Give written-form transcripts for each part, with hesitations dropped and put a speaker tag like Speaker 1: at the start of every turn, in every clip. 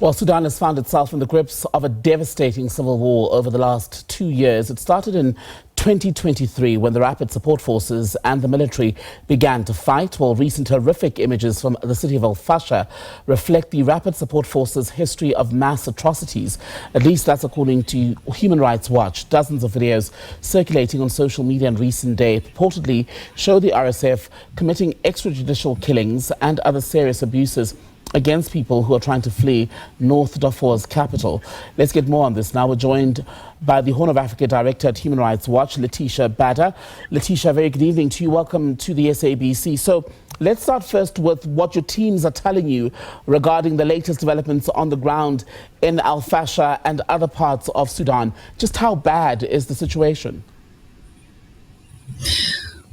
Speaker 1: Well, Sudan has found itself in the grips of a devastating civil war over the last 2 years. It started in 2023 when the Rapid Support Forces and the military began to fight. Well, recent horrific images from the city of Fasher reflect the Rapid Support Forces' history of mass atrocities. At least that's according to Human Rights Watch. Dozens of videos circulating on social media in recent days purportedly show the RSF committing extrajudicial killings and other serious abuses against people who are trying to flee North Darfur's capital. Let's get more on this now. We're joined by the Horn of Africa Director at Human Rights Watch, Letitia Bada. Letitia, very good evening to you. Welcome to the SABC. So let's start first with what your teams are telling you regarding the latest developments on the ground in Al Fasher and other parts of Sudan. Just how bad is the situation?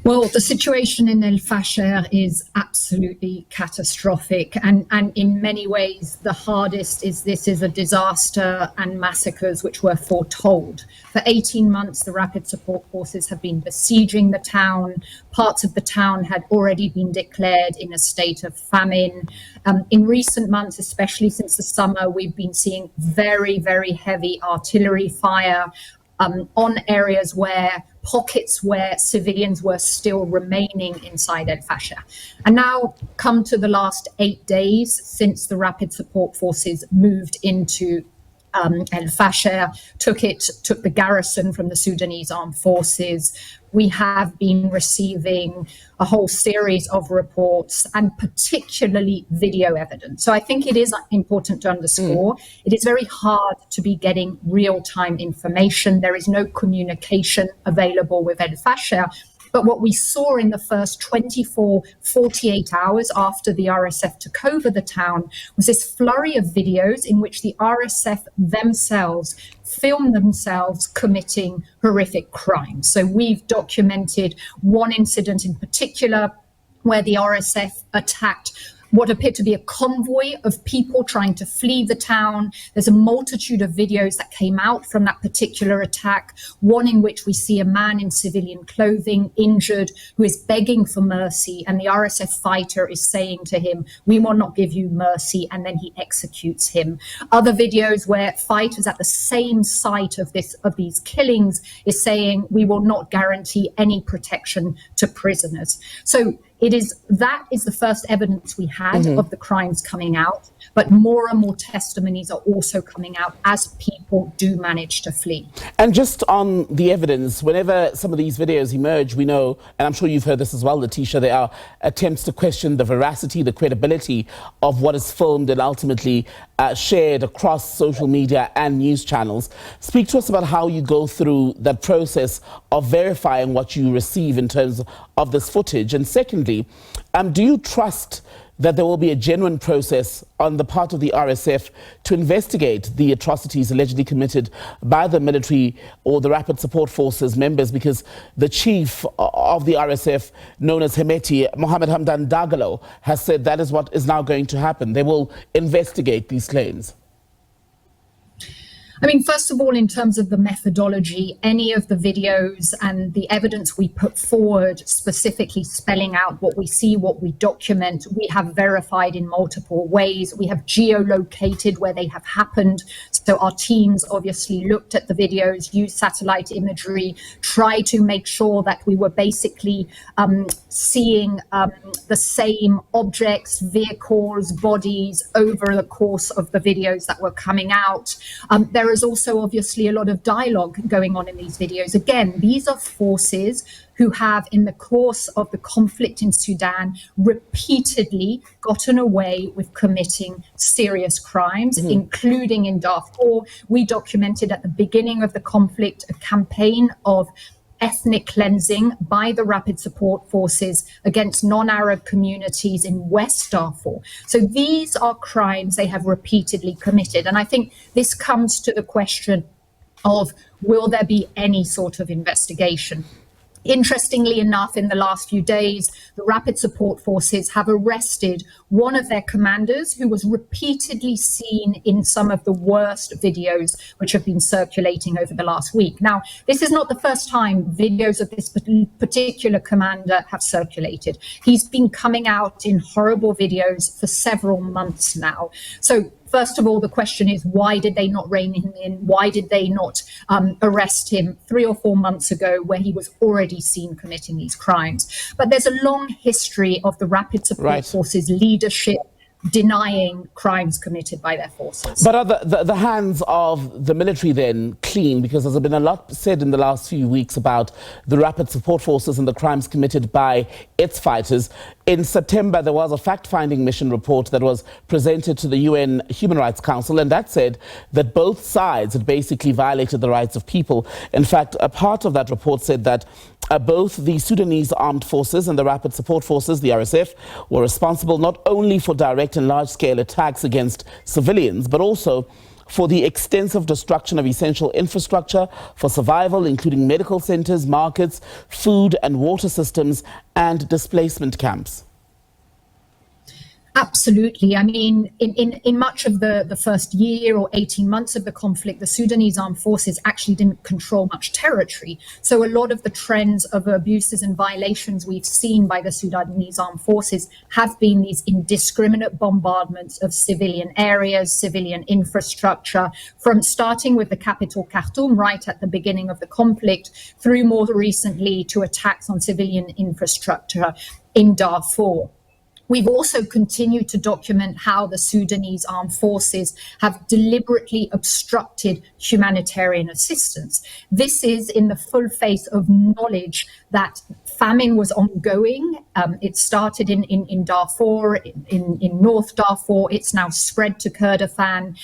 Speaker 2: Well, the situation in El Fasher is absolutely catastrophic, and in many ways the hardest is this is a disaster and massacres which were foretold. For 18 months, the Rapid Support Forces have been besieging the town. Parts of the town had already been declared in a state of famine. In recent months, especially since the summer, we've been seeing very, very heavy artillery fire on areas pockets where civilians were still remaining inside El Fasher. And now come to the last 8 days since the Rapid Support Forces moved into El Fasher, took the garrison from the Sudanese armed forces. We have been receiving a whole series of reports and particularly video evidence. So I think it is important to underscore, it is very hard to be getting real-time information. There is no communication available with El Fasher. But what we saw in the first 48 hours after the RSF took over the town was this flurry of videos in which the RSF themselves filmed themselves committing horrific crimes. So we've documented one incident in particular where the RSF attacked what appeared to be a convoy of people trying to flee the town. There's a multitude of videos that came out from that particular attack, one in which we see a man in civilian clothing, injured, who is begging for mercy, and the RSF fighter is saying to him, "We will not give you mercy," and then he executes him. Other videos where fighters at the same site of these killings is saying, "We will not guarantee any protection to prisoners." So that is the first evidence we had of the crimes coming out, but more and more testimonies are also coming out as people do manage to flee.
Speaker 1: And just on the evidence, whenever some of these videos emerge, we know, and I'm sure you've heard this as well, Letitia, there are attempts to question the veracity, the credibility of what is filmed and ultimately shared across social media and news channels. Speak to us about how you go through that process of verifying what you receive in terms of this footage. And secondly, do you trust that there will be a genuine process on the part of the RSF to investigate the atrocities allegedly committed by the military or the Rapid Support Forces members? Because the chief of the RSF, known as Hemeti, Mohammed Hamdan Dagalo, has said that is what is now going to happen. They will investigate these claims.
Speaker 2: I mean, first of all, in terms of the methodology, any of the videos and the evidence we put forward, specifically spelling out what we see, what we document, we have verified in multiple ways. We have geolocated where they have happened. So our teams obviously looked at the videos, used satellite imagery, tried to make sure that we were basically seeing the same objects, vehicles, bodies over the course of the videos that were coming out. There is also obviously a lot of dialogue going on in these videos. Again, these are forces who have, in the course of the conflict in Sudan, repeatedly gotten away with committing serious crimes, including in Darfur. We documented at the beginning of the conflict a campaign of ethnic cleansing by the Rapid Support Forces against non-Arab communities in West Darfur. So these are crimes they have repeatedly committed. And I think this comes to the question of, will there be any sort of investigation? Interestingly enough, in the last few days, the Rapid Support Forces have arrested one of their commanders who was repeatedly seen in some of the worst videos which have been circulating over the last week. Now, this is not the first time videos of this particular commander have circulated. He's been coming out in horrible videos for several months now. So First of all, the question is, why did they not rein him in? Why did they not arrest him 3 or 4 months ago, where he was already seen committing these crimes? But there's a long history of the Rapid Support Forces leadership denying crimes committed by their forces.
Speaker 1: But are the hands of the military then clean? Because there's been a lot said in the last few weeks about the Rapid Support Forces and the crimes committed by its fighters. In September, there was a fact-finding mission report that was presented to the UN Human Rights Council, and that said that both sides had basically violated the rights of people. In fact, a part of that report said that both the Sudanese Armed Forces and the Rapid Support Forces, the RSF, were responsible not only for direct and large-scale attacks against civilians, but also for the extensive destruction of essential infrastructure for survival, including medical centers, markets, food and water systems, and displacement camps.
Speaker 2: Absolutely. I mean, in much of the first year or 18 months of the conflict, the Sudanese armed forces actually didn't control much territory. So a lot of the trends of abuses and violations we've seen by the Sudanese armed forces have been these indiscriminate bombardments of civilian areas, civilian infrastructure, from starting with the capital Khartoum right at the beginning of the conflict, through more recently to attacks on civilian infrastructure in Darfur. We've also continued to document how the Sudanese armed forces have deliberately obstructed humanitarian assistance. This is in the full face of knowledge that famine was ongoing. It started in Darfur, in North Darfur. It's now spread to Kurdistan.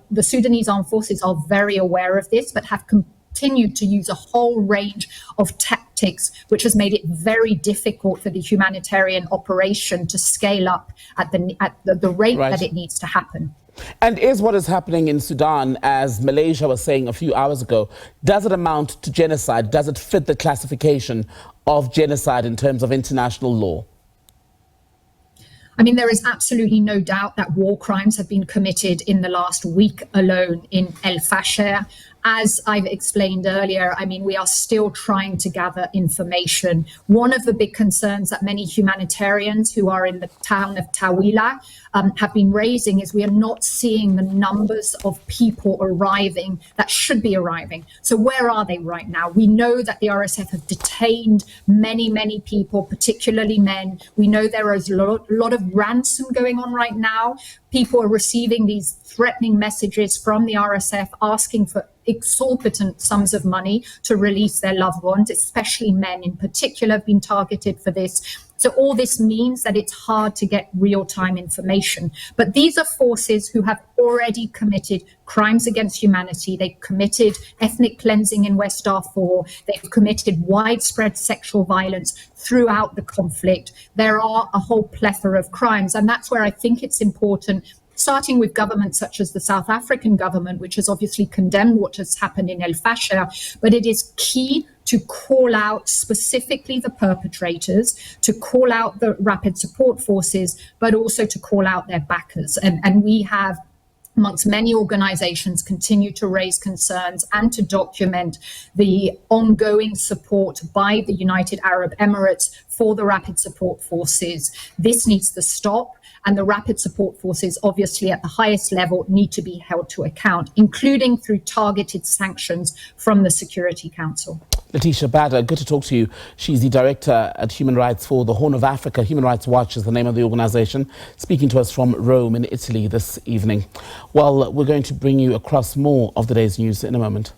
Speaker 2: The Sudanese armed forces are very aware of this, but have continued to use a whole range of tactics, which has made it very difficult for the humanitarian operation to scale up at the rate that it needs to happen.
Speaker 1: And is what is happening in Sudan, as Malaysia was saying a few hours ago, does it amount to genocide? Does it fit the classification of genocide in terms of international law?
Speaker 2: I mean, there is absolutely no doubt that war crimes have been committed in the last week alone in El Fasher. As I've explained earlier, I mean, we are still trying to gather information. One of the big concerns that many humanitarians who are in the town of Tawila have been raising is we are not seeing the numbers of people arriving that should be arriving. So where are they right now? We know that the RSF have detained many people, particularly men. We know there is a lot of ransom going on right now. People are receiving these threatening messages from the RSF asking for exorbitant sums of money to release their loved ones, especially men in particular have been targeted for this. So all this means that it's hard to get real-time information. But these are forces who have already committed crimes against humanity. They've committed ethnic cleansing in West Darfur. They've committed widespread sexual violence throughout the conflict. There are a whole plethora of crimes. And that's where I think it's important, starting with governments such as the South African government, which has obviously condemned what has happened in El Fasher, but it is key to call out specifically the perpetrators, to call out the Rapid Support Forces, but also to call out their backers. And we have, amongst many organizations, continue to raise concerns and to document the ongoing support by the United Arab Emirates for the Rapid Support Forces. This needs to stop. And the Rapid Support Forces, obviously at the highest level, need to be held to account, including through targeted sanctions from the Security Council.
Speaker 1: Letitia Bader, good to talk to you. She's the Director at Human Rights for the Horn of Africa. Human Rights Watch is the name of the organization, speaking to us from Rome in Italy this evening. Well, we're going to bring you across more of the day's news in a moment.